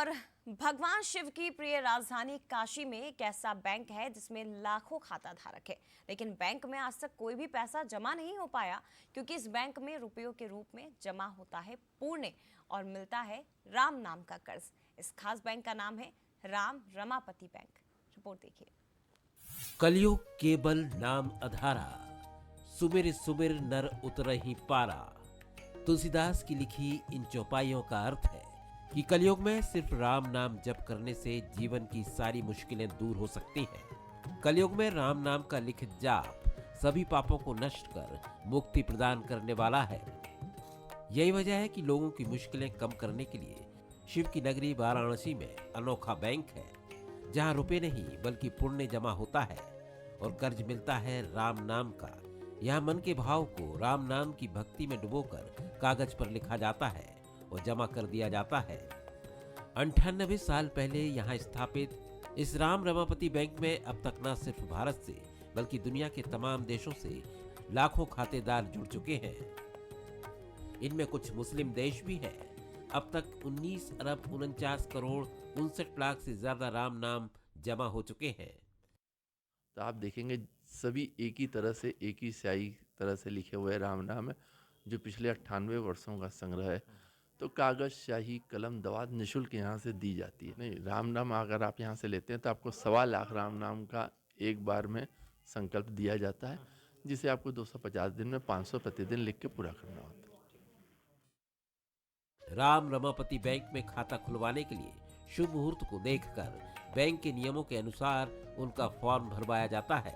और भगवान शिव की प्रिय राजधानी काशी में एक ऐसा बैंक है जिसमें लाखों खाता धारक है, लेकिन बैंक में आज तक कोई भी पैसा जमा नहीं हो पाया क्योंकि इस बैंक में रुपयों के रूप में जमा होता है पुण्य और मिलता है राम नाम का कर्ज। इस खास बैंक का नाम है राम रमापति बैंक। रिपोर्ट देखिए। कलयुग केवल नाम अधारा, सुमिर सुमिर नर उतरहि पारा। तुलसीदास की लिखी इन चौपाइयों का अर्थ है कि कलयुग में सिर्फ राम नाम जप करने से जीवन की सारी मुश्किलें दूर हो सकती हैं। कलयुग में राम नाम का लिखित जाप सभी पापों को नष्ट कर मुक्ति प्रदान करने वाला है। यही वजह है कि लोगों की मुश्किलें कम करने के लिए शिव की नगरी वाराणसी में अनोखा बैंक है, जहां रुपए नहीं बल्कि पुण्य जमा होता है और कर्ज मिलता है राम नाम का। यहाँ मन के भाव को राम नाम की भक्ति में डुबोकर कागज पर लिखा जाता है और जमा कर दिया जाता है। 98 साल पहले यहाँ स्थापित इस राम रमापति बैंक में अब तक न सिर्फ भारत से बल्कि दुनिया के तमाम देशों से लाखों खातेदार जुड़ चुके हैं। इनमें कुछ मुस्लिम देश भी हैं। अब तक 19 अरब 49 करोड़ 59 लाख से ज्यादा राम नाम जमा हो चुके हैं। तो आप देखेंगे सभी एक ही तरह से, एक ही स्याही तरह से लिखे हुए राम नाम है, जो पिछले 98 वर्षों का संग्रह है। तो कागज, स्याही, कलम, दवात निःशुल्क यहाँ से दी जाती है। नहीं, राम नाम अगर आप यहाँ से लेते हैं तो आपको 1.25 लाख राम नाम का एक बार में संकल्प दिया जाता है, जिसे आपको 250 दिन में 500 प्रतिदिन लिख के पूरा करना होता है। राम रमापति बैंक में खाता खुलवाने के लिए शुभ मुहूर्त को देखकर बैंक के नियमों के अनुसार उनका फॉर्म भरवाया जाता है।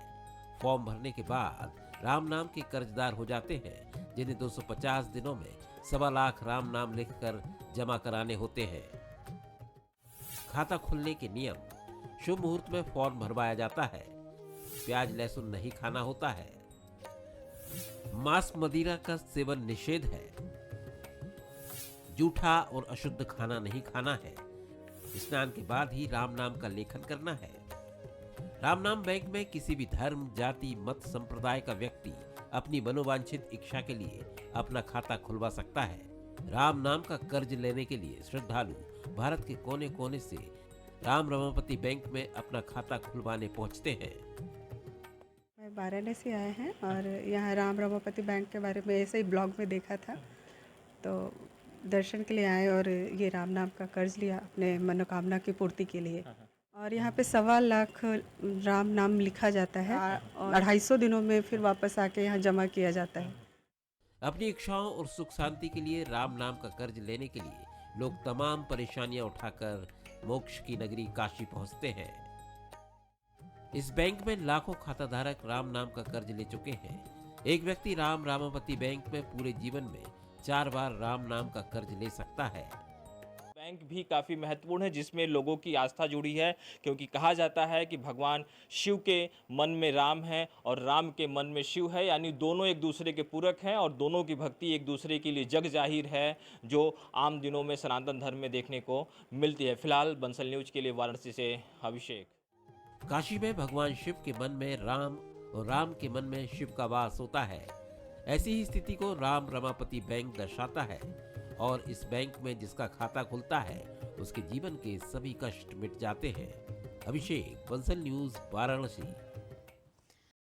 फॉर्म भरने के बाद राम नाम के कर्जदार हो जाते हैं, जिन्हें 250 दिनों में 1.25 लाख राम नाम लिखकर जमा कराने होते हैं। खाता खुलने के नियम: शुभ मुहूर्त में फॉर्म भरवाया जाता है, प्याज लहसुन नहीं खाना होता है, मांस मदिरा का सेवन निषेध है, जूठा और अशुद्ध खाना नहीं खाना है, स्नान के बाद ही राम नाम का लेखन करना है। राम नाम बैंक में किसी भी धर्म, जाति, मत, संप्रदाय का व्यक्ति अपनी मनोवांछित इच्छा के लिए अपना खाता खुलवा सकता है। राम नाम का कर्ज लेने के लिए श्रद्धालु भारत के कोने कोने से राम रमापति बैंक में अपना खाता खुलवाने पहुंचते हैं। वाराणसी आए हैं और यहाँ राम रमापति बैंक के बारे में ऐसे ही ब्लॉग में देखा था, तो दर्शन के लिए आए और ये राम नाम का कर्ज लिया अपने मनोकामना की पूर्ति के लिए। और यहाँ पे 1.25 लाख राम नाम लिखा जाता है और 250 दिनों में फिर वापस आके यहाँ जमा किया जाता है। अपनी इच्छाओं और सुख शांति के लिए राम नाम का कर्ज लेने के लिए लोग तमाम परेशानियां उठाकर मोक्ष की नगरी काशी पहुंचते हैं। इस बैंक में लाखों खाताधारक राम नाम का कर्ज ले चुके हैं। एक व्यक्ति राम रमापति बैंक में पूरे जीवन में 4 बार राम नाम का कर्ज ले सकता है। बैंक भी काफ़ी महत्वपूर्ण है, जिसमें लोगों की आस्था जुड़ी है, क्योंकि कहा जाता है कि भगवान शिव के मन में राम है और राम के मन में शिव है, यानी दोनों एक दूसरे के पूरक हैं और दोनों की भक्ति एक दूसरे के लिए जग जाहिर है, जो आम दिनों में सनातन धर्म में देखने को मिलती है। फिलहाल बंसल न्यूज के लिए वाराणसी से अभिषेक। काशी में भगवान शिव के मन में राम और राम के मन में शिव का वास होता है। ऐसी ही स्थिति को राम रमापति बैंक दर्शाता है और इस बैंक में जिसका खाता खुलता है उसके जीवन के सभी कष्ट मिट जाते हैं। अभिषेक, बंसल न्यूज, वाराणसी।